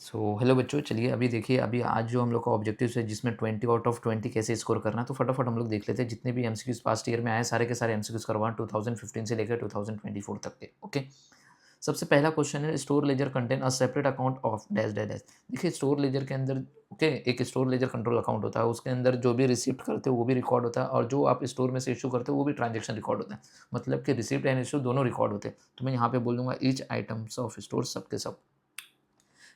Hello बच्चों, चलिए अभी देखिए, अभी आज जो हम लोग का ऑब्जेक्टिव्स है जिसमें 20 आउट ऑफ 20 कैसे स्कोर करना है, तो फटाफट हम लोग देख लेते हैं। जितने भी एमसीक्यूज पास्ट ईयर में आए सारे के सारे एमसीक्यूज करवाएं 2015 से लेकर 2024 तक के। ओके, सबसे पहला क्वेश्चन है, store laser contain a separate account of dash dash dash. देखिए स्टोर लेजर के अंदर, ओके, एक स्टोर लेजर कंट्रोल अकाउंट होता है, उसके अंदर जो भी रिसिप्ट करते हो वो भी रिकॉर्ड होता है, और जो आप स्टोर में से इशू करते हो वो भी ट्रांजेक्शन रिकॉर्ड होता है। मतलब कि रिसिप्ट एंड इशू दोनों रिकॉर्ड होते हैं। तो मैं यहाँ पे बोल दूंगा ईच आइटम्स ऑफ स्टोर, सबके सब।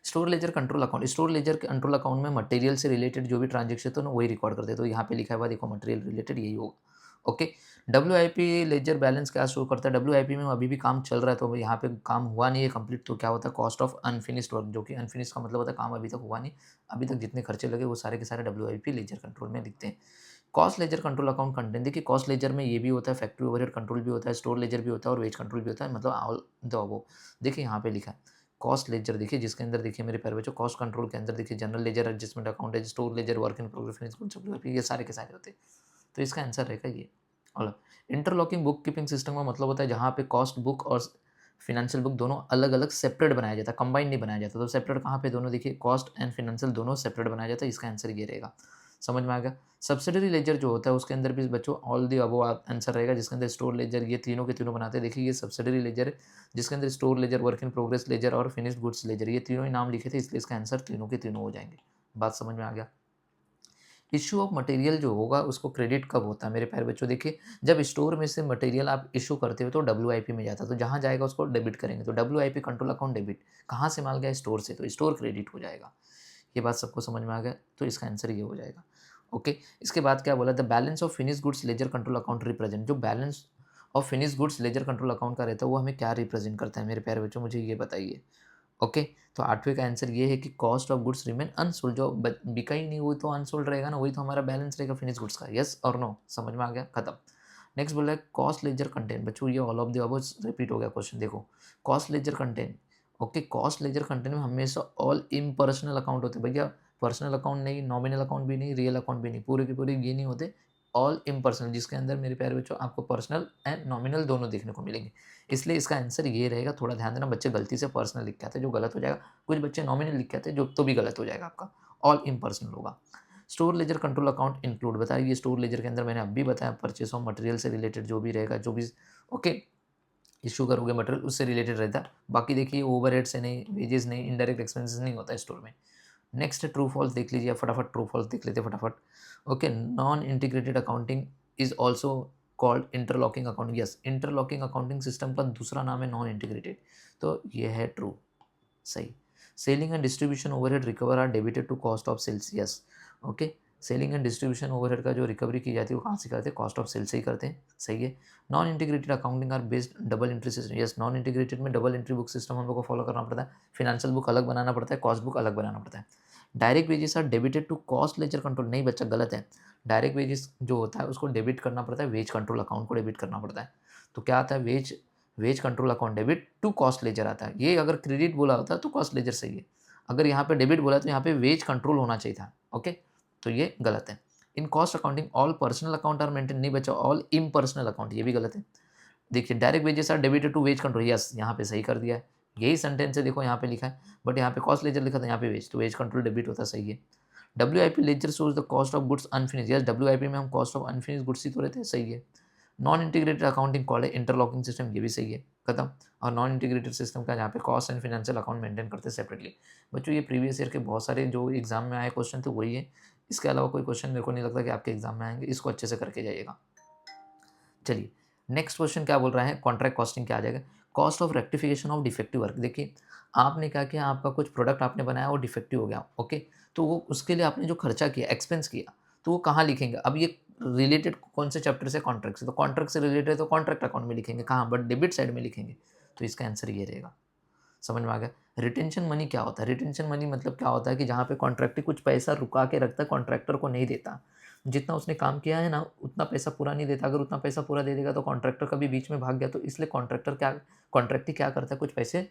Store laser control account, store laser के कंट्रोल अकाउंट में मटेरियल से रिलेटेड जो भी ट्रांजेक्शन तो ना वही रिकॉर्ड करते हैं। तो यहाँ पे लिखा हुआ देखो, मटेरियल रिलेटेड यही होगा। ओके, डब्ल्यू लेजर बैलेंस क्या शो करता है? डब्ल्यू में अभी भी काम चल रहा है, तो यहाँ पे काम हुआ नहीं है कंप्लीट, तो क्या होता है? कॉस्ट ऑफ अनफिनिश्ड वर्क, जो कि अनफिनिश का मतलब होता है काम अभी तक हुआ नहीं, अभी तक जितने खर्चे लगे वो सारे के सारे डब्ल्यू लेजर कंट्रोल में दिखते हैं। Cost ledger control account content, देखिए कॉस्ट लेजर में ये भी होता है, फैक्ट्री ओवरहेड कंट्रोल भी होता है, स्टोर लेजर भी होता है और वेज कंट्रोल भी होता है, मतलब ऑल द अबव। देखिए यहाँ पे लिखा है कॉस्ट लेजर, देखिए जिसके अंदर देखिए मेरे प्यारे बच्चों, कॉस्ट कंट्रोल के अंदर देखिए जनरल लेजर, एडजस्टमेंट अकाउंट है, store ledger, work in progress, finish goods, ये सारे के सारे होते हैं। तो इसका आंसर रहेगा ये। और इंटरलॉकिंग बुक कीपिंग सिस्टम का मतलब होता है जहाँ पे कॉस्ट बुक और फिनेंशियल बुक दोनों अलग अलग सेपरेट बनाया जाता है, कंबाइन नहीं बनाया जाता। तो सेपरेट कहाँ पे? दोनों देखिए, कॉस्ट एंड फिनेंशियल दोनों सेपरेट बनाया जाता है। इसका आंसर ये रहेगा। समझ में आ गया? सब्सिडरी लेजर जो होता है उसके अंदर भी बच्चों ऑल दी अबव आंसर रहेगा, जिसके अंदर स्टोर लेजर, ये तीनों के तीनों बनाते हैं। देखिए ये सब्सिडरी लेजर है, जिसके अंदर store ledger, work in progress ledger और फिनिश्ड गुड्स लेजर, ये तीनों ही नाम लिखे थे, इसलिए इसका आंसर तीनों के तीनों हो जाएंगे। बात समझ में आ गया? इश्यू ऑफ मटेरियल जो होगा उसको क्रेडिट कब होता है मेरे प्यारे बच्चों? देखिए जब स्टोर में से मटेरियल आप इशू करते हो तो डब्ल्यू में जाता है, तो जहाँ जाएगा उसको डेबिट करेंगे। तो डब्ल्यू कंट्रोल अकाउंट डेबिट, कहाँ से माल गया? स्टोर से, तो स्टोर क्रेडिट हो जाएगा। ये बात सबको समझ में आ गया? तो इसका आंसर ये हो जाएगा। ओके, इसके बाद क्या बोला? The balance of finish goods ledger control account represent, जो balance of finish goods ledger control account का रहता है वो हमें क्या रिप्रेजेंट करता है मेरे प्यारे बच्चों? मुझे ये बताइए। ओके, तो 8वें का आंसर ये है कि cost of goods remain unsold, जो बिका ही नहीं वो तो अनसोल्ड रहेगा ना, वही तो हमारा बैलेंस रहेगा फिनिश गुड्स का। यस और नो? समझ में आ गया? खत्म। नेक्स्ट बोला है कॉस्ट लेजर कंटेंट। बच्चों ये all of the above repeat हो गया क्वेश्चन, देखो cost ledger content. Okay, cost ledger content में हमेशा ऑल इम्पर्सनल अकाउंट होते हैं भैया। पर्सनल अकाउंट नहीं, नॉमिनल अकाउंट भी नहीं, रियल अकाउंट भी नहीं, पूरे के पूरे ये नहीं होते, ऑल इम्पर्सनल, जिसके अंदर मेरे प्यारे बच्चों आपको पर्सनल एंड नॉमिनल दोनों देखने को मिलेंगे। इसलिए इसका आंसर ये रहेगा। थोड़ा ध्यान देना, बच्चे गलती से पर्सनल लिख के आते हैं जो गलत हो जाएगा, कुछ बच्चे नॉमिनल लिख के आते हैं जो तो भी गलत हो जाएगा आपका, ऑल इम्पर्सनल होगा। Store laser control account include, बताइए ये स्टोर लेजर के अंदर मैंने अभी बताया परचेस ऑफ मटेरियल से रिलेटेड जो भी रहेगा, जो भी ओके इशू करोगे मटेरियल उससे रिलेटेड रहता है। बाकी देखिए ओवरहेड से नहीं, वेजेस नहीं, इनडायरेक्ट एक्सपेंसेस नहीं होता है स्टोर में। नेक्स्ट ट्रू फॉल्स देख लीजिए फटाफट, ट्रू फॉल्स देख लेते हैं फटाफट। Okay, non integrated accounting is also called interlocking accounting. Yes, interlocking accounting system का दूसरा नाम है नॉन इंटीग्रेटेड, तो ये है ट्रू, सही। Selling and distribution overhead recover are debited to cost of sales. Yes, okay, selling and distribution overhead का जो रिकवरी की जाती है वो कहाँ से करते हैं? कॉस्ट ऑफ सेल से ही करते हैं, सही है। Non integrated accounting are based double entry system. Yes, non integrated में डबल एंट्री बुक सिस्टम हम लोग को फॉलो करना पड़ता है, फिनेंशियल बुक अलग बनाना पड़ता है, कॉस्ट बुक अलग बनाना पड़ता है। Direct wages are debited to cost ledger control, नहीं बच्चा गलत है। डायरेक्ट वेजेस जो होता है उसको डेबिट करना पड़ता है, वेज कंट्रोल अकाउंट को डेबिट करना पड़ता है। तो क्या आता है? Wage wage control account debit to cost ledger आता है। ये अगर क्रेडिट बोला होता है तो कॉस्ट लेजर सही है, अगर यहाँ पे डेबिट बोला तो यहाँ पे वेज कंट्रोल होना चाहिए था। ओके, तो ये गलत है। In cost accounting all personal account are maintain, नहीं बच्चा, ऑल इम्पर्सनल अकाउंट, ये भी गलत है। देखिए direct wages are debited to wage control, yes यहाँ पे सही कर दिया है, यही सेंटेंस है, देखो यहाँ पे लिखा है, बट यहाँ पे कॉस्ट लेजर लिखा था, यहाँ पे वेज, तो वेज कंट्रोल डेबिट होता, सही है। W ledger shows the cost of goods unfinish, yes W में हम कॉस्ट ऑफ अनफिनिश गुड्स ही तो रहते हैं, सही है। नॉन इंटीग्रेटेड अकाउंटिंग कॉल्ड है इंटरलॉकिंग सिस्टम, ये भी सही है, खत्म। और नॉन इंटीग्रेटेड सिस्टम का जहाँ पे cost and financial account maintain करते हैं सेपरेटली। बच्चों ये प्रीवियस ईयर के बहुत सारे जो एग्जाम में आए क्वेश्चन थे वही है, इसके अलावा कोई क्वेश्चन मेरे को नहीं लगता कि आपके एग्जाम में आएंगे, इसको अच्छे से करके जाइएगा। चलिए नेक्स्ट क्वेश्चन क्या बोल रहा है? कॉन्ट्रैक्ट कॉस्टिंग क्या आ जाएगा? Cost of rectification of defective work. देखिए आपने क्या किया, आपका कुछ प्रोडक्ट आपने बनाया वो डिफेक्टिव हो गया, ओके, तो वो उसके लिए आपने जो खर्चा किया, एक्सपेंस किया, तो वो कहाँ लिखेंगे? अब ये रिलेटेड कौन से चैप्टर से? कॉन्ट्रैक्ट से, तो कॉन्ट्रैक्ट से रिलेटेड है तो कॉन्ट्रैक्ट अकाउंट में लिखेंगे, कहाँ? बट डेबिट साइड में लिखेंगे, तो इसका आंसर ये रहेगा। समझ में आ गया? रिटेंशन मनी क्या होता है? रिटेंशन मनी मतलब क्या होता है कि जहाँ पे कॉन्ट्रैक्टर कुछ पैसा रुका के रखता है, कॉन्ट्रैक्टर को नहीं देता, जितना उसने काम किया है ना उतना पैसा पूरा नहीं देता। अगर उतना पैसा पूरा दे देगा तो कॉन्ट्रैक्टर कभी बीच में भाग गया, तो इसलिए कॉन्ट्रैक्टर क्या करता है, कुछ पैसे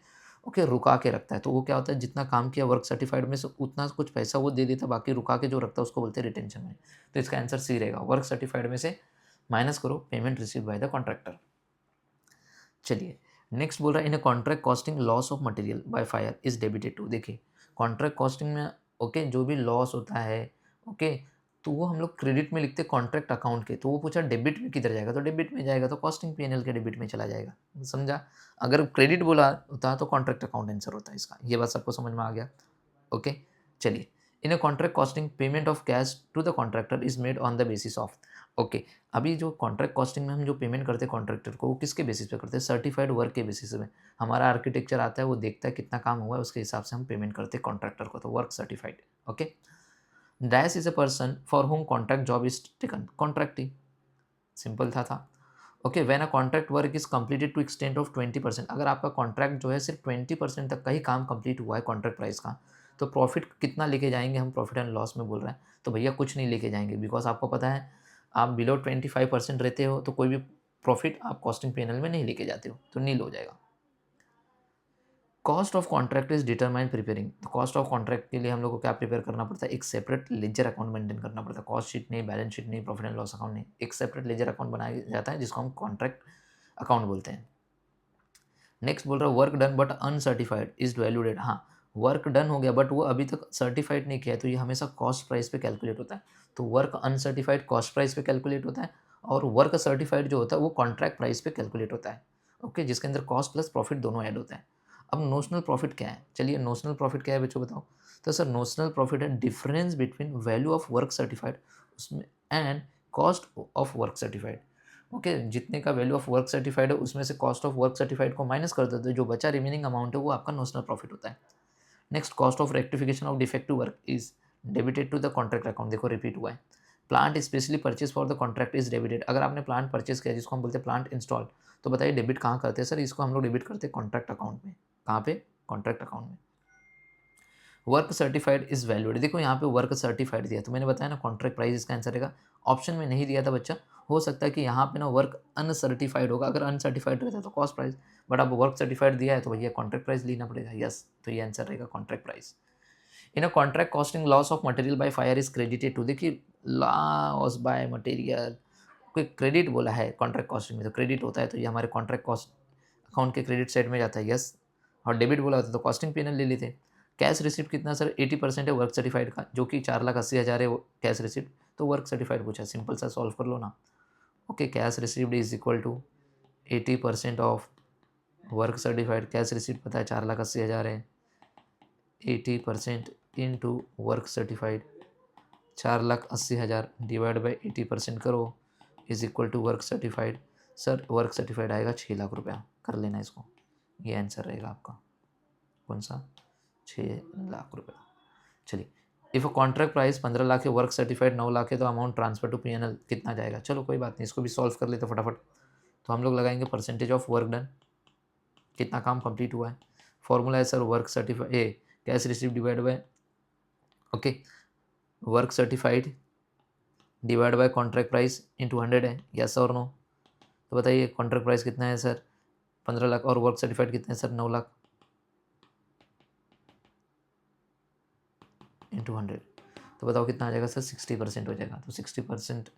ओके रुका के रखता है। तो वो क्या होता है, जितना काम किया वर्क सर्टिफाइड में से उतना कुछ पैसा वो दे देता, बाकी रुका के जो रखता है उसको बोलते हैं रिटेंशन मनी। तो इसका आंसर सी रहेगा, वर्क सर्टिफाइड में से माइनस करो payment receive by the contractor. चलिए नेक्स्ट बोल रहा है in a contract costing loss of material by fire is debited to. देखिए कॉन्ट्रैक्ट कॉस्टिंग में ओके जो भी लॉस होता है ओके तो वो हम लोग क्रेडिट में लिखते कॉन्ट्रैक्ट अकाउंट के, तो वो पूछा डेबिट में किधर जाएगा, तो डेबिट में जाएगा, तो कॉस्टिंग पीएनएल के डेबिट में चला जाएगा, समझा। अगर क्रेडिट बोला होता तो कॉन्ट्रैक्ट अकाउंट आंसर होता है इसका। ये बात सबको समझ में आ गया। ओके चलिए, in a contract costing payment of cash to the contractor is made on the basis of okay. अभी जो कॉन्ट्रैक्ट कॉस्टिंग में हम जो पेमेंट करते हैं कॉन्ट्रैक्टर को, वो किसके बेसिस पे करते हैं, सर्टिफाइड वर्क के बेसिस में। हमारा आर्किटेक्चर आता है, वो देखता है कितना काम हुआ है, उसके हिसाब से हम पेमेंट करते हैं कॉन्ट्रैक्टर को, तो work certified. Okay, dash is a person for home contract job is taken, contractee, simple था। Okay, when a contract work is completed to extent of 20%, अगर आपका कॉन्ट्रैक्ट जो है सिर्फ 20% तक का ही काम कंप्लीट हुआ है कॉन्ट्रैक्ट प्राइस का, तो प्रॉफिट कितना लेके जाएंगे हम, प्रॉफिट एंड लॉस में बोल रहे हैं, तो भैया कुछ नहीं लेके जाएंगे, बिकॉज आपको पता है आप बिलो 25% रहते हो तो कोई भी प्रॉफिट आप कॉस्टिंग पैनल में नहीं लेके जाते हो, तो नील हो जाएगा। Cost of contract is determine preparing, तो कॉस्ट ऑफ कॉन्ट्रैक्ट के लिए हम लोग को क्या प्रिपेयर करना पड़ता है, एक सेपरेट लेजर अकाउंट मेंटेन करना पड़ता है, कॉस्ट शीट नहीं, बैलेंस शीट नहीं, प्रॉफिट एंड लॉस अकाउंट नहीं, एक सेपरेट लेजर अकाउंट बनाया जाता है जिसको हम कॉन्ट्रैक्ट अकाउंट बोलते हैं। नेक्स्ट बोल रहा है work done but uncertified is valued, हाँ वर्क डन हो गया बट वो अभी तक सर्टिफाइड नहीं किया है, तो ये हमेशा कॉस्ट प्राइस पे कैलकुलेट होता है, तो वर्क अनसर्टिफाइड कॉस्ट प्राइस पे कैलकुलेट होता है, और वर्क सर्टिफाइड जो होता है वो कॉन्ट्रैक्ट प्राइस पे कैलकुलेट होता है। ओके, जिसके अंदर कॉस्ट प्लस प्रॉफिट दोनों ऐड होता है। अब नोशनल प्रॉफिट क्या है, चलिए नोशनल प्रॉफिट क्या है बच्चों बताओ। तो सर नोशनल प्रॉफिट है difference between value of work certified उसमें and cost of work certified. Okay, जितने का वैल्यू ऑफ वर्क सर्टिफाइड है उसमें से कॉस्ट ऑफ वर्क सर्टिफाइड को माइनस कर देते हो, जो बचा रिमेनिंग अमाउंट है वो आपका नोशनल प्रॉफिट होता है। Next, cost of rectification of defective work is debited to the contract account, देखो रिपीट हुआ है। Plant specially purchase for the contract is debited, अगर आपने प्लांट परचेज किया जिसको हम बोलते हैं प्लांट इंस्टॉल, तो बताइए डेबिट कहाँ करते हैं सर, इसको हम लोग डेबिट करते हैं कॉन्ट्रैक्ट अकाउंट में। कहाँ पे, कॉन्ट्रैक्ट अकाउंट में। वर्क सर्टिफाइड इज वैल्यूड, देखो यहाँ पे वर्क सर्टिफाइड दिया, तो मैंने बताया ना कॉन्ट्रैक्ट प्राइस इसका आंसर रहेगा। ऑप्शन में नहीं दिया था बच्चा, हो सकता है कि यहाँ पे ना वर्क अनसर्टिफाइड होगा, अगर अनसर्टिफाइड रहता तो कॉस्ट प्राइस, बट अब वर्क सर्टिफाइड दिया है तो भैया कॉन्ट्रैक्ट प्राइस लेना पड़ेगा, यस, तो ये आंसर रहेगा contract price. In a contract costing loss of material by fire is credited to, देखिए लॉस बाय मटेरियल कोई क्रेडिट बोला है कॉन्ट्रैक्ट कॉस्टिंग में, तो क्रेडिट होता है, तो ये हमारे कॉन्ट्रैक्ट कॉस्ट अकाउंट के क्रेडिट साइड में जाता है, यस। और डेबिट बोला होता तो कॉस्टिंग पेनल ले लेते। कैश रिसिप्ट कितना सर, 80% है वर्क सर्टिफाइड का, जो कि 4,80,000 है वो कैश रिसिप्ट, तो वर्क सर्टिफाइड पूछा, सिंपल सा सॉल्व कर लो ना। Okay, cash receipt is equal to 80% of work certified, cash receipt पता है 4,80,000 है, 80% into work certified, 4,80,000 divide by 80% करो is equal to work certified. Sir work certified आएगा 6,00,000 रुपया, कर लेना इसको, ये आंसर रहेगा आपका, कौन सा, 6,00,000 रुपया। चलिए, इफ़ अ कॉन्ट्रैक्ट प्राइस 15,00,000 है, वर्क सर्टिफाइड 9,00,000 है, तो अमाउंट ट्रांसफर टू पीएनएल कितना जाएगा, चलो कोई बात नहीं, इसको भी सॉल्व कर लेते फटाफट। तो हम लोग लगाएंगे परसेंटेज ऑफ वर्क डन, कितना काम कंप्लीट हुआ है, फॉर्मूला है sir work certified A cash receive divide by okay work certified divide by contract price into 100 है, यस और नो। तो बताइए कॉन्ट्रैक्ट प्राइस कितना है सर 15,00,000 और वर्क सर्टिफाइड कितने हैं सर 9,00,000 इंटू 100, तो बताओ कितना आ जाएगा सर 60% हो जाएगा, तो 60%,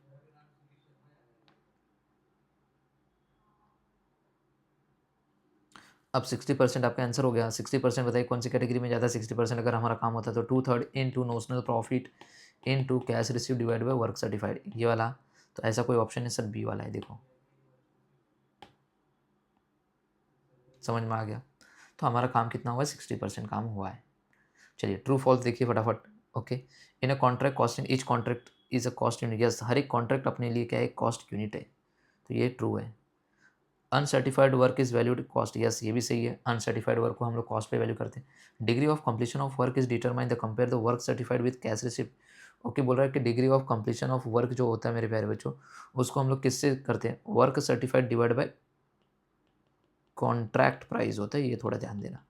अब 60% आपका आंसर हो गया। 60% बताइए कौन सी कैटेगरी में जाता है, 60% अगर हमारा काम होता है तो 2/3 into notional profit into cash receive divide by work certified, ये वाला। तो ऐसा कोई ऑप्शन है सर, बी वाला है, देखो समझ में आ गया। तो हमारा काम कितना हुआ है, 60% काम हुआ है। चलिए ट्रू फॉल्स देखिए फटाफट। Okay, in a contract costing each contract is a cost unit, yes हर एक कॉन्ट्रैक्ट अपने लिए क्या है, कॉस्ट यूनिट है, तो ये ट्रू है। Uncertified work is valued cost, yes ये भी सही है, अनसर्टिफाइड वर्क को हम लोग कॉस्ट पे वैल्यू करते हैं। Degree of completion of work is determine the compare the work certified with cash receipt, okay बोल रहा है कि degree of completion of work जो होता है मेरे प्यारे बच्चों, उसको हम लोग किससे करते हैं, work certified divide by contract price होता है, ये थोड़ा ध्यान देना,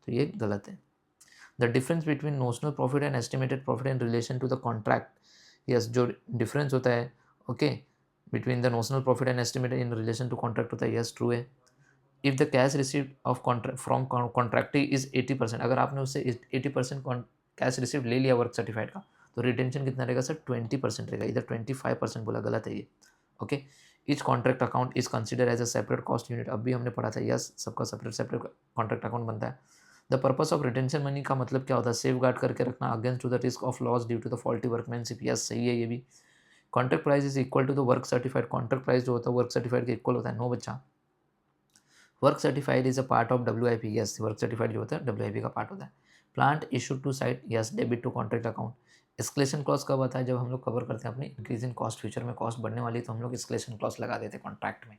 तो ये गलत है। The difference between notional profit and estimated profit in relation to the contract, yes जो डिफरेंस होता है okay between the notional profit and estimated in relation to contract होता है, यस ट्रू है। If the cash receive of contract from contractee is 80%, अगर आपने उससे 80% cash receive ले लिया वर्क सर्टिफाइड का, तो रिटेंशन कितना रहेगा सर 20% रहेगा, इधर 25% बोला, गलत है ये। Okay, each contract account is consider as a separate cost unit, अब भी हमने पढ़ा था, यस सबका सेपरेट सेपरेट कॉन्ट्रैक्ट अकाउंट बनता है। The purpose of retention money का मतलब क्या होता है? सेफ गार्ड करके रखना against to the risk of loss due to the faulty workmanship. Yes, सही है ये भी। Contract price is equal to the work certified. Contract price जो होता है वर्क सर्टिफाइड के इक्वल होता है। नो बच्चा, work certified is a part of WIP। Yes, work certified जो होता है WIP का पार्ट होता है। Plant issue to site, yes, debit to contract account. Escalation clause कब आता है? जब हम लोग कवर करते हैं अपनी इंक्रीज इन कॉस्ट, फ्यूचर में कॉस्ट बढ़ने वाली है तो हम लोग एस्केलेशन क्लॉज लगा देते हैं कॉन्ट्रैक्ट में।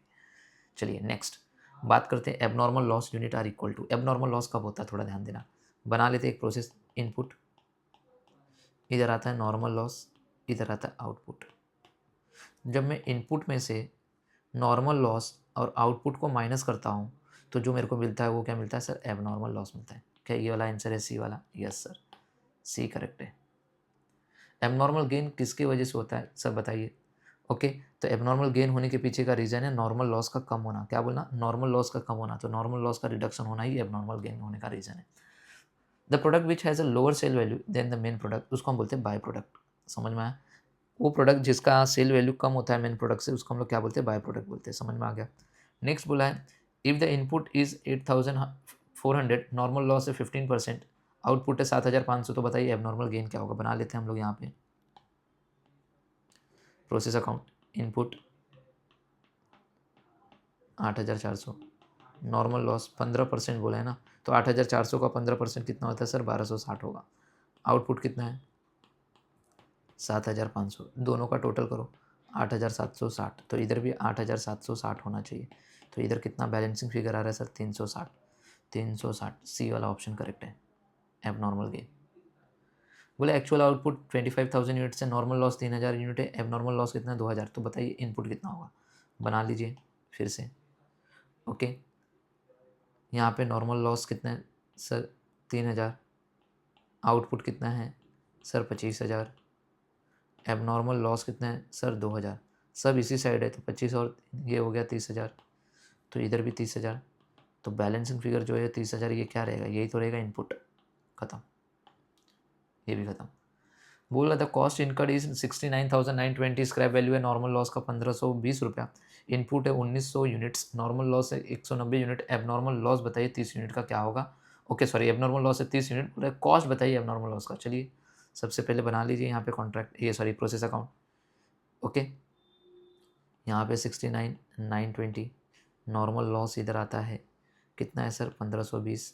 चलिए नेक्स्ट बात करते हैं abnormal loss unit are equal to. Abnormal loss कब होता है थोड़ा ध्यान देना। बना लेते हैं एक प्रोसेस। इनपुट, इधर आता है नॉर्मल लॉस, इधर आता है आउटपुट। जब मैं इनपुट में से नॉर्मल लॉस और आउटपुट को माइनस करता हूँ तो जो मेरे को मिलता है वो क्या मिलता है सर? एबनॉर्मल लॉस मिलता है। क्या ये वाला आंसर है सी वाला? यस सर, सी करेक्ट है। एबनॉर्मल गेन किसकी वजह से होता है सर बताइए? ओके, तो एबनॉर्मल गेन होने के पीछे का रीज़न है नॉर्मल लॉस का कम होना। क्या बोलना? नॉर्मल लॉस का कम होना। तो नॉर्मल लॉस का रिडक्शन होना ही एबनॉर्मल गेन होने का रीज़न है। The product which has a lower sale value than the main product, उसको हम बोलते हैं बाय प्रोडक्ट। समझ में आया? वो प्रोडक्ट जिसका सेल वैल्यू कम होता है मेन प्रोडक्ट से उसको हम लोग क्या बोलते हैं? बाय प्रोडक्ट बोलते हैं। समझ में आ गया? नेक्स्ट बोला है if the input is 8400, normal loss है 15%, आउटपुट है 7500, तो बताइए एबनॉर्मल गेन क्या होगा? बना लेते हैं हम लोग यहाँ पे process account. Input 8400, normal loss 15% बोला है ना, तो 8400 का 15% कितना होता है सर? 1260 होगा। आउटपुट कितना है? 7500। दोनों का टोटल करो 8760, तो इधर भी 8760 होना चाहिए। तो इधर कितना बैलेंसिंग फिगर आ रहा है सर? 360। 360, सी वाला ऑप्शन करेक्ट है। एबनॉर्मल गेन बोले एक्चुअल आउटपुट 25,000 यूनिट से नॉर्मल लॉस 3000 यूनिट है, एबनॉर्मल लॉस कितना है? 2000। तो बताइए इनपुट कितना होगा? बना लीजिए फिर से। ओके, यहाँ पे नॉर्मल लॉस कितना है सर? 3000। आउटपुट कितना है सर? 25,000। एबनॉर्मल लॉस कितना है सर? 2000। सब इसी साइड है तो 25 और ये हो गया 30,000, तो इधर भी 30,000। तो बैलेंसिंग फिगर जो है 30,000, ये क्या रहेगा? यही तो रहेगा इनपुट। खत्म, ये भी खत्म। बोल रहा था cost incurred is 69,920, scrap value है नॉर्मल लॉस का 1520 रुपया, इनपुट है 1900 यूनिट्स, नॉर्मल लॉस है 190 यूनिट, एबनॉर्मल लॉस बताइए 30 यूनिट का क्या होगा? ओके सॉरी, एबनॉर्मल लॉस है 30 यूनिट, बोल रहे कॉस्ट बताइए एबनॉर्मल लॉस का। चलिए सबसे पहले बना लीजिए यहाँ पे कॉन्ट्रैक्ट, ये सॉरी प्रोसेस अकाउंट। ओके, यहाँ पे 69,920, नॉर्मल लॉस इधर आता है कितना है सर? 1520।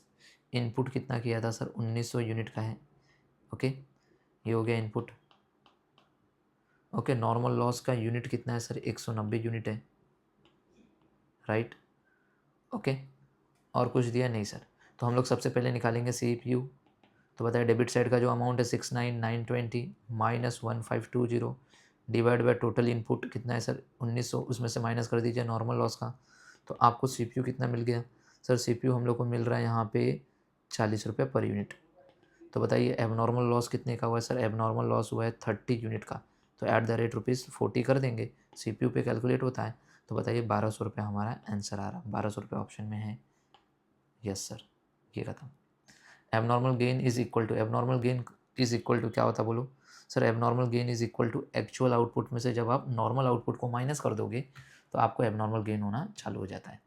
इनपुट कितना किया था सर? 1900 यूनिट का है। ओके, ये हो गया इनपुट। ओके, नॉर्मल लॉस का यूनिट कितना है सर? 190 यूनिट है, राइट? ओके, और कुछ दिया नहीं सर। तो हम लोग सबसे पहले निकालेंगे CPU। तो बताइए डेबिट साइड का जो अमाउंट है 69,920 minus 1520 divide by total input कितना है सर? 1900, उसमें से माइनस कर दीजिए नॉर्मल लॉस का। तो आपको CPU कितना मिल गया सर? CPU हम लोग को मिल रहा है यहाँ पे 40 रुपये पर यूनिट। तो बताइए एबनॉर्मल लॉस कितने का हुआ है सर? एबनॉर्मल लॉस हुआ है 30 यूनिट का। तो एट द रेट ₹40 कर देंगे, CPU पे कैलकुलेट होता है। तो बताइए 1200 रुपये हमारा आंसर आ रहा है। 1200 रुपये ऑप्शन में है। यस सर, ये खत्म। Abnormal gain is equal to, abnormal gain is equal to क्या होता है बोलो sir? Abnormal gain is equal to actual output में से जब आप नॉर्मल आउटपुट को माइनस कर दोगे तो आपको एबनॉर्मल गेन होना चालू हो जाता है।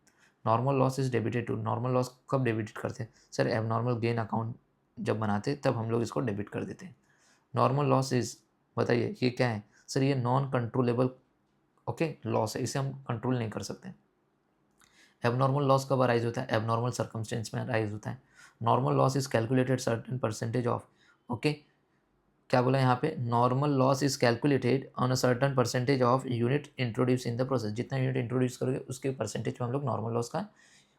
Normal loss is debited to, normal loss कब डेबिट करते हैं सर? एबनॉर्मल गेन अकाउंट जब बनाते तब हम लोग इसको डेबिट कर देते हैं। नॉर्मल लॉस इज, बताइए ये क्या है सर? ये नॉन कंट्रोलेबल ओके लॉस है, इसे हम कंट्रोल नहीं कर सकते। एबनॉर्मल लॉस कब अराइज होता है? एबनॉर्मल सर्कमस्टेंस में अराइज होता है। Normal loss is calculated certain percentage of, okay, क्या बोला यहाँ पे? Normal loss is calculated on a certain percentage of unit introduce in the process. जितना यूनिट इंट्रोड्यूस करोगे उसके परसेंटेज में हम लोग नॉर्मल लॉस का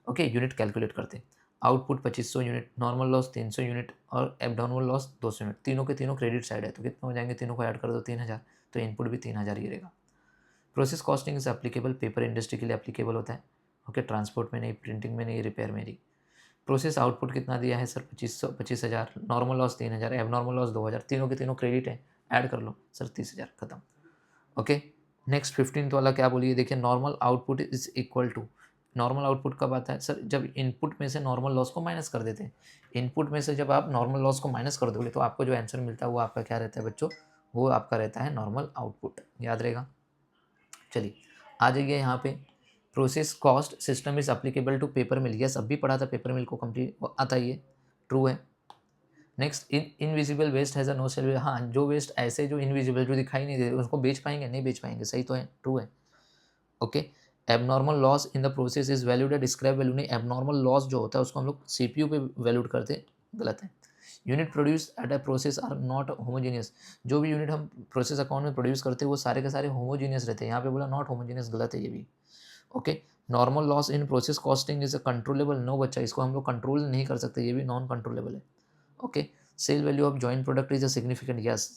ओके यूनिट कैलकुलेट करते हैं। Output 2500 unit, normal loss 300 unit और एबनॉर्मल लॉस 200 यूनिट। तीनों के तीनों क्रेडिट साइड है तो कितना हो जाएंगे? तीनों को ऐड कर दो 3000, तो इनपुट भी 3000 ही रहेगा। Process costing is applicable, paper industry के लिए एप्लीकेबल होता है। ओके, ट्रांसपोर्ट में नहीं, प्रिंटिंग में नहीं, रिपेयर में नहीं। प्रोसेस आउटपुट कितना दिया है sir? 25,000, normal loss 3000, abnormal loss 2000, तीनों के तीनों क्रेडिट है, ऐड कर लो सर 30,000, खत्म। ओके, नेक्स्ट 15th वाला क्या बोलिए? देखिए normal output is equal to, normal output कब आता है सर? जब इनपुट में से नॉर्मल लॉस को माइनस कर देते हैं। इनपुट में से जब आप नॉर्मल लॉस को माइनस कर दोगे तो आपको जो आंसर मिलता है वो आपका क्या रहता है बच्चों? वो आपका रहता है नॉर्मल आउटपुट, याद रहेगा। चलिए आ जाइए यहाँ पे, process cost system is applicable to paper mill. Yes, अब भी पढ़ा था पेपर मिल को, कंप्लीट आता ही है। ट्रू है। Next, invisible waste has a no sale value. हाँ, जो वेस्ट ऐसे जो इनविजिबल जो दिखाई नहीं दे उसको बेच पाएंगे, नहीं बेच पाएंगे, सही तो है, ट्रू है। Okay, abnormal loss in the process is valued at scrap value. नहीं, एबनॉर्मल लॉस जो होता है उसको हम लोग सीपीयू पे वैल्यूड करते हैं, गलत है। Unit produce at a process are not homogeneous. जो भी यूनिट हम प्रोसेस अकाउंट में प्रोड्यूस करते हैं वो सारे के सारे होमोजीनियस रहते हैं, यहाँ पे बोला नॉट होमोजीनियस, गलत है ये भी। Okay, normal loss in process costing is a controllable. No बच्चा, इसको हम लोग कंट्रोल नहीं कर सकते, ये भी नॉन कंट्रोलेबल है। Okay, sale value of joint product is a significant, yes.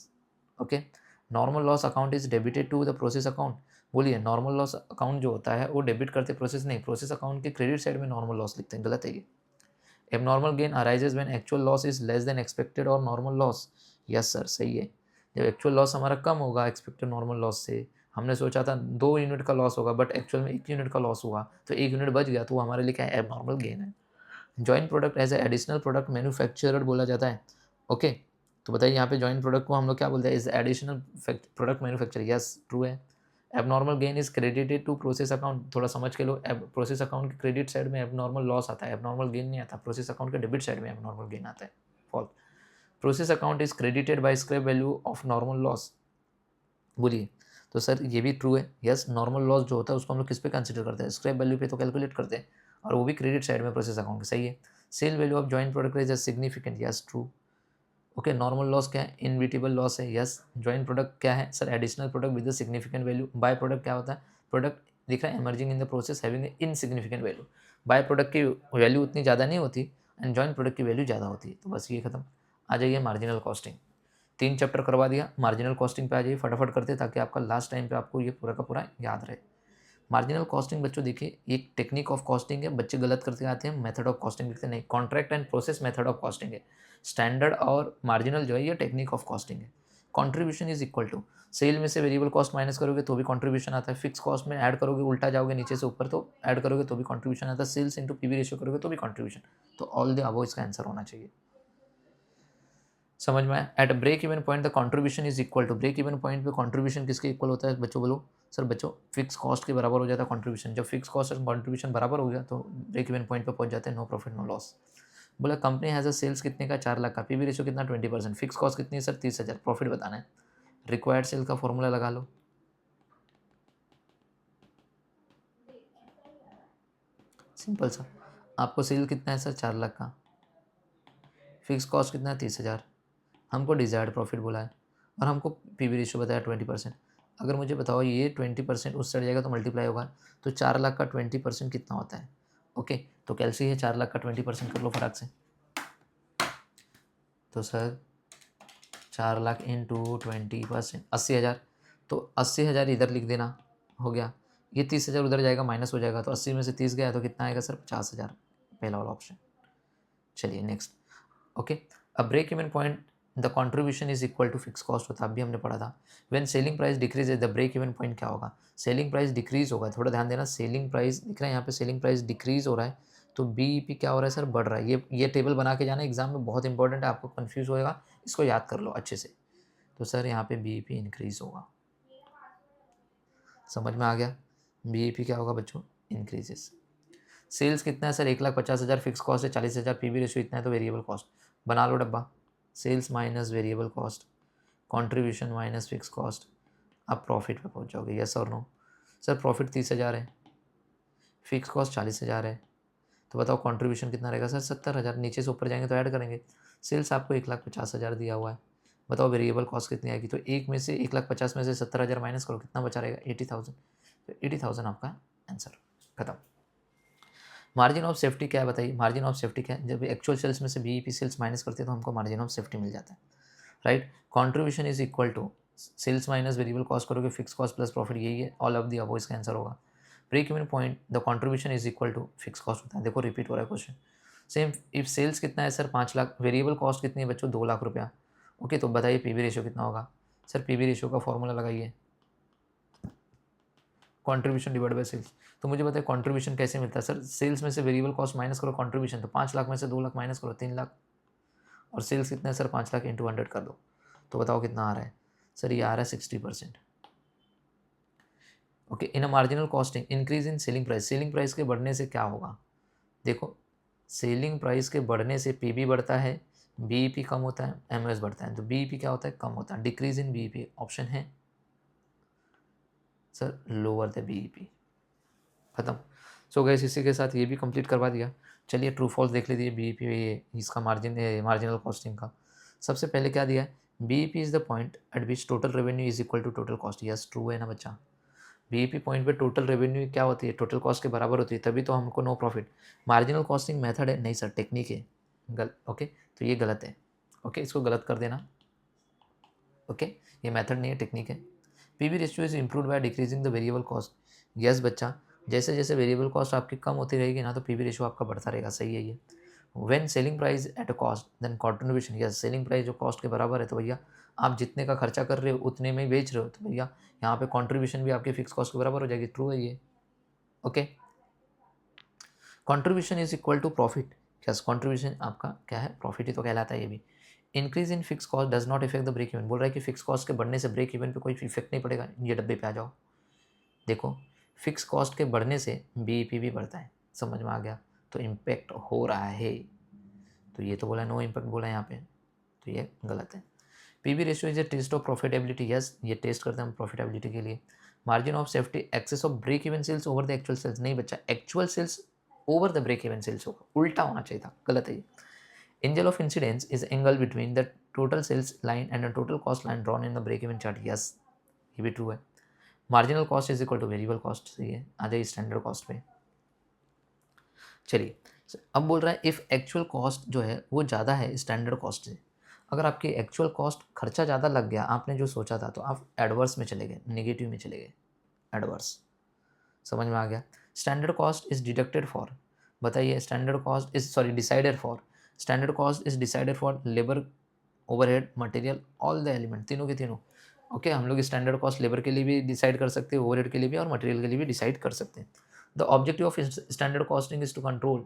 Okay, normal loss account is debited to the process account. बोलिए, नॉर्मल लॉस अकाउंट जो होता है वो डेबिट करते प्रोसेस नहीं, प्रोसेस अकाउंट के क्रेडिट साइड में नॉर्मल लॉस लिखते हैं, गलत है ये। Abnormal gain arises when actual loss is less than expected और नॉर्मल लॉस, यस सर, सही है। जब एक्चुअल लॉस हमारा कम होगा एक्सपेक्टेड नॉर्मल लॉस से, हमने सोचा था 2 यूनिट का लॉस होगा बट एक्चुअल में 1 यूनिट का लॉस हुआ, तो 1 यूनिट बच गया, तो वो हमारे लिए क्या है, एबनॉर्मल गेन है। Joint product as a additional product manufacturer बोला जाता है। ओके, तो बताइए यहाँ पे जॉइंट प्रोडक्ट को हम लोग क्या बोलते हैं, is additional product manufacture, yes true है। Abnormal gain is credited to process account, थोड़ा समझ के लो, प्रोसेस अकाउंट के क्रेडिट साइड में एबनॉर्मल लॉस आता है, एबनॉर्मल गेन नहीं आता, प्रोसेस अकाउंट के डेबिट साइड में एबनॉर्मल गेन आता है, false. Process account is credited by scrap value of normal loss, बोलिए। तो सर ये भी ट्रू है, यस। नॉर्मल लॉस जो होता है उसको हम लोग किस पे कंसिडर करते हैं, स्क्रैप वैल्यू पे तो कैलकुलेट करते हैं, और वो भी क्रेडिट साइड में प्रोसेस अकाउंट के, सही है। Sale value of joint product is significant, yes true. Okay, normal loss क्या है, इनविटेबल लॉस है, यस। जॉइंट प्रोडक्ट क्या है sir, additional product with significant value. By product क्या होता है, प्रोडक्ट दिख रहा है emerging in the process having insignificant value. By product की वैल्यू उतनी ज़्यादा नहीं होती एंड जॉइंट प्रोडक्ट की वैल्यू ज़्यादा होती है, तो बस ये खत्म। आ जाइए मार्जिनल कॉस्टिंग, 3 चैप्टर करवा दिया, मार्जिनल कॉस्टिंग पे आ जाइए, फटाफट करते ताकि आपका लास्ट टाइम पे आपको ये पूरा का पूरा याद रहे। मार्जिनल कॉस्टिंग बच्चों देखिए, एक टेक्निक ऑफ कॉस्टिंग है, बच्चे गलत करते आते हैं, मेथड ऑफ कॉस्टिंग लिखते नहीं, contract and process method of costing है। स्टैंडर्ड और मार्जिनल जो है ये टेक्निक ऑफ कॉस्टिंग है। Contribution is equal to, sale में से वेरिएबल कॉस्ट माइनस करोगे तो भी कॉन्ट्रीब्यूशन आता है, फिक्स कॉस्ट में ऐड करोगे उल्टा जाओगे नीचे से ऊपर तो ऐड करोगे तो भी कॉन्ट्रीब्यूशन आता है, सेल्स इंटू पीवी रेशियो करोगे तो भी कॉन्ट्रीब्यूशन, तो ऑल द अबव इसका आंसर होना चाहिए। समझ में आया। At break even point the contribution is equal to, break even point पे कंट्रीब्यूशन किसके इक्वल होता है बच्चों, बोलो सर। बच्चों, फिक्स कॉस्ट के बराबर हो जाता है कंट्रीब्यूशन, जब फिक्स कॉस्ट और कंट्रीब्यूशन बराबर हो गया तो ब्रेक इवन पॉइंट पे पहुंच जाते हैं, नो प्रॉफिट नो लॉस। बोला कंपनी हैज़ अ सेल्स कितने का, 4 लाख का, पीवी रेशियो कितना 20%, फिक्स कॉस्ट कितनी है सर 30,000, प्रॉफिट बताना है। रिक्वायर्ड सेल का फॉर्मूला लगा लो, सिंपल सा। आपको सेल कितना है सर 4 लाख का, फिक्स कॉस्ट कितना है 30,000, हमको डिजायर्ड प्रॉफिट बोला है और हमको पीवी रेशियो बताया 20%। अगर मुझे बताओ ये 20% उस साइड जाएगा तो मल्टीप्लाई होगा, तो 4 लाख का 20% कितना होता है। ओके, तो कैलसी है 4 लाख का 20% कर लो फटाक से, तो सर 4 लाख इंटू 20%, 80,000, तो 80,000 इधर लिख देना, हो गया। ये 30,000 उधर जाएगा माइनस हो जाएगा, तो 80 में से 30 गया तो कितना आएगा सर 50,000, पहला वाला ऑप्शन। चलिए नेक्स्ट। ओके, अब break even point the contribution is equal to fix cost होता है, अभी हमने पढ़ा था। When selling price decrease the break even point क्या होगा, सेलिंग प्राइस डिक्रीज होगा, थोड़ा ध्यान देना, सेलिंग प्राइस दिख रहा है यहाँ पे, सेलिंग प्राइस डिक्रीज हो रहा है, तो बीईपी क्या हो रहा है सर, बढ़ रहा है। ये टेबल बना के जाना एग्जाम में, बहुत इंपॉर्टेंट है, आपको कन्फ्यूज होएगा, इसको याद कर लो अच्छे से। तो सर यहाँ पे बीईपी इंक्रीज होगा, समझ में आ गया। बीईपी क्या होगा बच्चों, इंक्रीजेस। सेल्स कितना है सर, 1,50,000 फिक्स कॉस्ट है, 40,000 पीवी रेशियो इतना है, तो वेरिएबल कॉस्ट बना लो डब्बा, sales minus variable cost, contribution minus fix cost, आप प्रॉफिट पे पहुंच जाओगे, यस और नो। सर प्रॉफिट 30,000 है, फिक्स कॉस्ट 40,000 है, तो बताओ कंट्रीब्यूशन कितना रहेगा सर 70,000, नीचे से ऊपर जाएंगे तो ऐड करेंगे। सेल्स आपको 1,50,000 दिया हुआ है, बताओ वेरिएबल कॉस्ट कितनी आएगी, तो एक में से 1,50,000 में से 70,000 माइनस करो, कितना बचा रहेगा 80,000, तो 80,000 आपका आंसर, खत्म। मार्जिन ऑफ सेफ्टी क्या है बताइए, मार्जिन ऑफ सेफ्टी क्या है, जब एक्चुअल सेल्स में से बीईपी सेल्स माइनस करते हैं तो हमको मार्जिन ऑफ सेफ्टी मिल जाता है, right. Contribution is equal to sales minus variable cost करोगे, फिक्स कॉस्ट प्लस प्रॉफिट, यही है, ऑल ऑफ दी अबव इसका आंसर होगा। Break even point the contribution is equal to fix cost होता है, देखो रिपीट हो रहा है क्वेश्चन। सेम, इफ सेल्स कितना है सर 5 लाख, वेरिएबल कॉस्ट कितनी है बच्चों 2 लाख रुपया, ओके, तो बताइए पीवी रेशियो कितना होगा। सर पीवी रेशियो का फॉर्मूला लगाइए, कंट्रीब्यूशन डिवाइड बाय सेल्स। तो मुझे बताइए कंट्रीब्यूशन कैसे मिलता है सर, सेल्स में से वेरिएबल कॉस्ट माइनस करो कंट्रीब्यूशन, तो 5 लाख में से 2 लाख माइनस करो 3 लाख, और सेल्स कितना है सर 5 लाख इंटू 100 कर दो, तो बताओ कितना आ रहा है सर, ये आ रहा है 60%। Okay, in a marginal costing increase in selling price, selling price के बढ़ने से क्या होगा, देखो सेलिंग प्राइस के बढ़ने से पीबी बढ़ता है, बीईपी कम होता है, एमओएस बढ़ता है। तो बीईपी क्या होता है? कम होता है। डिक्रीज इन बीईपी ऑप्शन है सर लोअर द बीईपी। खत्म। सो गैस इसी के साथ ये भी कंप्लीट करवा दिया। चलिए ट्रू फॉल्स देख लीजिए बीईपी इसका मार्जिनल कॉस्टिंग का। सबसे पहले क्या दिया है? BEP is the point at which total revenue is equal to total cost. Yes true है ना बच्चा। बीईपी पॉइंट पे टोटल रेवेन्यू क्या होती है? टोटल कॉस्ट के बराबर होती है, तभी तो हमको no profit. Marginal costing method है? नहीं सर, टेक्निक है। ओके, तो ये गलत है। ओके, इसको गलत कर देना। ओके, ये मेथड नहीं है, टेक्निक है। PV ratio is improve by decreasing the variable cost. Yes बच्चा, जैसे जैसे वेरिएबल कॉस्ट आपकी कम होती रहेगी ना, तो पीवी रेशियो आपका बढ़ता रहेगा। सही है ये। When selling price at a cost then contribution. Yes, selling price जो कॉस्ट के बराबर है, तो भैया आप जितने का खर्चा कर रहे हो उतने में ही बेच रहे हो, तो भैया यहाँ पे कॉन्ट्रीब्यूशन भी आपके फिक्स कॉस्ट के बराबर हो जाएगी। ट्रू है ये। Okay, contribution is equal to profit. Yes, contribution आपका क्या है? प्रॉफिट ही तो कहलाता है ये भी। Increase in fix cost does not effect the break even. बोल रहा है कि फिक्स कॉस्ट के बढ़ने से ब्रेक इवन पे कोई इफेक्ट नहीं पड़ेगा। ये डब्बे पे आ जाओ, देखो फिक्स कॉस्ट के बढ़ने से बीईपी भी बढ़ता है। समझ में आ गया? तो इम्पैक्ट हो रहा है। तो ये तो बोला नो इम्पैक्ट बोला यहाँ पे, तो ये गलत है। PV ratio is a test of profitability. Yes, ये टेस्ट करते हैं हम प्रॉफिटेबिलिटी के लिए। Margin of safety excess of break even sales over the actual sales. नहीं बच्चा, actual sales over the break even sales होगा, उल्टा होना चाहिए था, गलत है ये। Angle of incidence is angle between the total sales line and the total cost line drawn in the break even chart. Yes, ये भी ट्रू है। Marginal cost is equal two variable cost. सही है, आ जाइए स्टैंडर्ड कॉस्ट पे। चलिए, अब बोल रहा है इफ़ एक्चुअल कॉस्ट जो है वो ज़्यादा है स्टैंडर्ड कॉस्ट से। अगर आपकी एक्चुअल कॉस्ट खर्चा ज़्यादा लग गया आपने जो सोचा था, तो आप एडवर्स में चले गए, नेगेटिव में चले गए, एडवर्स। समझ में आ गया? Standard cost is deducted for. बताइए, standard cost is sorry decided for. Standard cost is decided for labour, overhead, material, all the element, तीनों के तीनों। ओके, हम लोग स्टैंडर्ड कॉस्ट लेबर के लिए भी डिसाइड कर सकते हैं, ओवरहेड के लिए भी और मटेरियल के लिए भी डिसाइड कर सकते हैं। The objective of standard costing is to control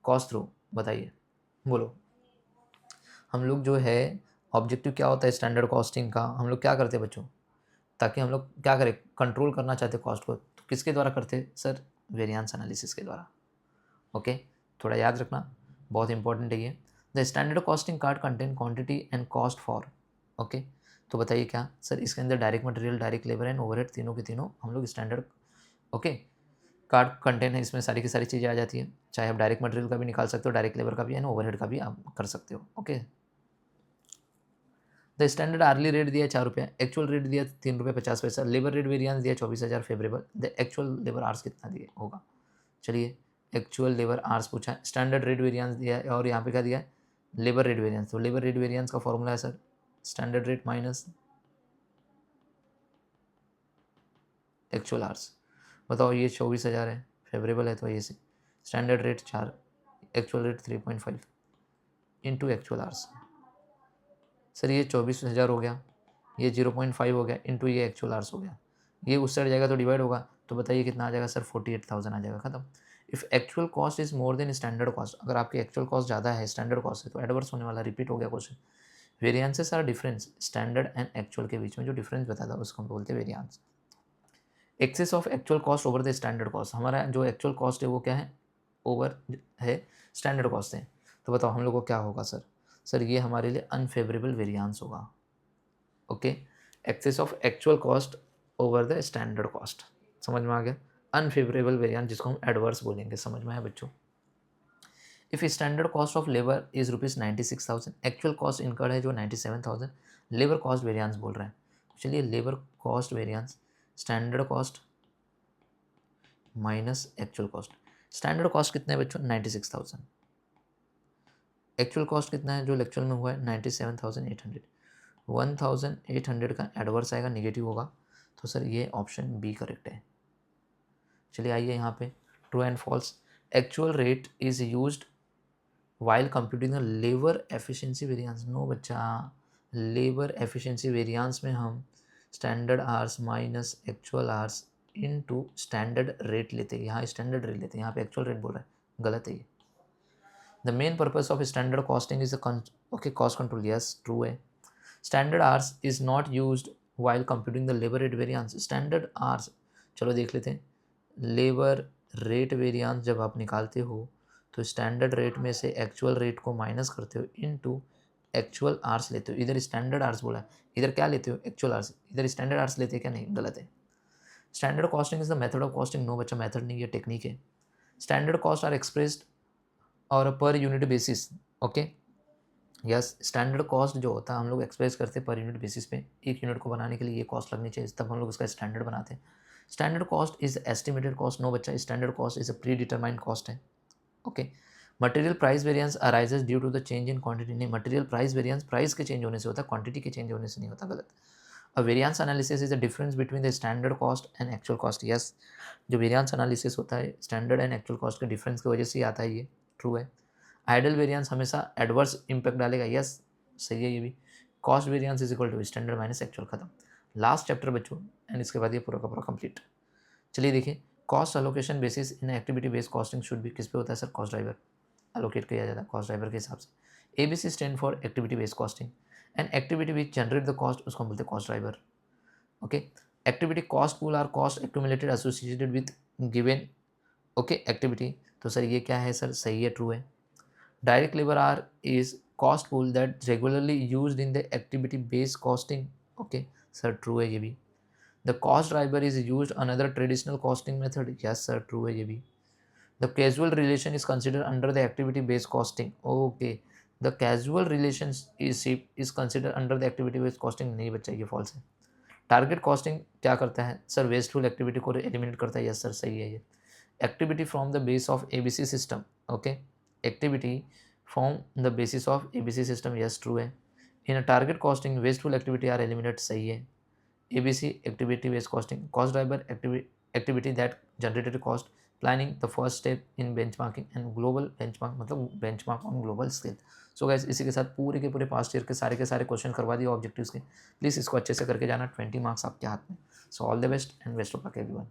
cost through. बताइए, बोलो। हम लोग जो है ऑब्जेक्टिव क्या होता है स्टैंडर्ड कॉस्टिंग का? हम लोग क्या करते हैं बच्चों? ताकि हम लोग क्या करें? कंट्रोल करना चाहते कॉस्ट को, तो किसके द्वारा करते सर? वेरिएंस एनालिसिस के द्वारा। ओके, थोड़ा याद रखना, बहुत इंपॉर्टेंट है ये। The standard costing card contain quantity and cost for. Okay, तो बताइए क्या सर इसके अंदर direct material, direct labour and overhead, तीनों के तीनों हम लोग स्टैंडर्ड ओके कार्ड कंटेन है, इसमें सारी की सारी चीज़ें आ जाती है। चाहे आप डायरेक्ट मटेरियल का भी निकाल सकते हो, डायरेक्ट लेबर का भी एंड ओवरहेड का भी आप कर सकते हो। Okay, the standard hourly rate दिया 4 रुपया, एक्चुअल रेट दिया 3 रुपये 50 पैसा, लेबर रेट वेरियंस दिया 24,000 favourable. The actual labour hours कितना दिए होगा? चलिए, एक्चुअल लेबर आर्स पूछा है, स्टैंडर्ड रेट वेरियंस दिया है और यहाँ पे क्या दिया है? Labour rate variance. तो लेबर रेट वेरियंस का फॉर्मूला है sir standard rate minus actual hours. बताओ, ये 24,000 है, फेवरेबल है तो ये से standard rate 4, actual rate 3.5 into actual hours. Sir ये 24,000 हो गया, ये 0.5 हो गया इंटू ये एक्चुअल आर्स हो गया, ये उस साइड जाएगा तो डिवाइड होगा, तो बताइए कितना आ जाएगा सर? 48,000 आ जाएगा। खत्म। If actual cost is more than standard cost, अगर आपकी एक्चुअल कॉस्ट ज़्यादा है स्टैंडर्ड कॉस्ट है, तो एडवर्स होने वाला, रिपीट हो गया question. Variances are difference standard and actual के बीच में जो डिफरेंस बताता है उसको हम बोलते हैं variance. Excess of actual cost over the standard cost, हमारा जो एक्चुअल कॉस्ट है वो क्या है? ओवर है स्टैंडर्ड कॉस्ट है। तो बताओ हम लोग को क्या होगा सर? सर ये हमारे लिए अनफेवरेबल वेरियंस होगा। Okay, excess of actual cost over the standard cost. समझ में आ गया? अनफेवरेबल वेरियंस जिसको हम एडवर्स बोलेंगे। समझ में आया बच्चों? If standard cost of labour is ₹96,000, actual cost incurred है जो 97,000, लेबर कॉस्ट वेरियंस बोल रहे हैं। चलिए, labour cost variance standard cost minus actual cost. Standard cost कितना है बच्चों? 96,000। एक्चुअल कॉस्ट कितना है जो एक्चुअल में हुआ है? 97,800। 1,800 का एडवर्स आएगा, निगेटिव होगा, तो सर ये ऑप्शन बी करेक्ट है। चलिए आइए यहाँ पे true and false. Actual rate is used while computing the labour efficiency variance. No बच्चा, लेबर एफिशिएंसी वेरिएंस में हम standard hours minus actual hours into standard rate लेते हैं। यहाँ स्टैंडर्ड रेट लेते हैं, यहाँ पे एक्चुअल रेट बोल रहा है, गलत है ये। The main purpose of standard costing is okay cost control. Yes, true है। Standard hours is not used while computing the labour rate variance. Standard hours, चलो देख लेते हैं। लेबर रेट वेरिएंस जब आप निकालते हो तो स्टैंडर्ड रेट में से एक्चुअल रेट को माइनस करते हो इनटू एक्चुअल आवर्स लेते हो। इधर स्टैंडर्ड आवर्स बोला है, इधर क्या लेते हो एक्चुअल आवर्स, इधर स्टैंडर्ड आवर्स लेते हैं क्या, नहीं गलत है। Standard costing is the method of costing, no बच्चा मेथड नहीं, ये टेक्निक है। स्टैंडर्ड कॉस्ट आर एक्सप्रेस्ड और per unit basis, okay. Yes, standard cost जो होता है हम लोग एक्सप्रेस करते हैं पर यूनिट बेसिस पे, एक यूनिट को बनाने के लिए ये कॉस्ट लगनी चाहिए, तब हम लोग उसका स्टैंडर्ड बनाते हैं। Standard cost is estimated cost, no बच्चा, standard cost is a predetermined cost है, okay. Material price variance arises due to the change in quantity, नहीं, मटेरियल प्राइस वेरिएंस प्राइस के चेंज होने से होता है, क्वांटिटी के चेंज होने से नहीं होता, गलत। A variance analysis is the difference between the standard cost and actual cost, yes, जो वेरिएंस एनालिसिस होता है स्टैंडर्ड एंड एक्चुअल कॉस्ट के डिफरेंस की वजह से ही आता है, ये ट्रू है। आइडल वेरिएंस हमेशा एडवर्स इंपैक्ट डालेगा, यस सही है ये भी। Cost variance is equal to standard minus actual, खत्म। लास्ट चैप्टर बच्चों, एंड इसके बाद ये पूरा का पूरा कंप्लीट। चलिए देखिए, cost allocation basis in activity based costing should भी किस पे होता है सर, कॉस्ट ड्राइवर अलोकेट किया जाता है कॉस्ट ड्राइवर के हिसाब से। ABC stand for activity based costing, and activity which generate the cost उसको हम बोलते हैं cost driver, okay. Activity cost pool are cost accumulated associated with given, okay, activity, तो सर ये क्या है सर, सही है, ट्रू है। Direct labour hour is cost pool that regularly used in the activity based costing, okay sir true है ये भी। The cost driver is used another traditional costing method, yes sir true है ये भी। The casual relation is considered under the activity based costing, okay. The casual relation is considered under the activity based costing, नहीं बच्चा ये false है। Target costing क्या करता है सर, वेस्टफुल एक्टिविटी को एलिमिनेट करता है, यस सर सही है ये। Activity from the base of ABC system, okay, activity from the basis of ABC system, yes true है। In a target costing wasteful activity are eliminate, सही है। ABC activity based costing, cost driver activity that generated cost, planning the first step in benchmarking and global benchmark, मतलब benchmark on global scale. So guys, इसी के साथ पूरे के पूरे past year के सारे क्वेश्चन करवा दिए ऑब्जेक्टिव्स के। प्लीज़ इसको अच्छे से करके जाना, 20 मार्क्स आपके हाथ में। So all the best and best of luck everyone.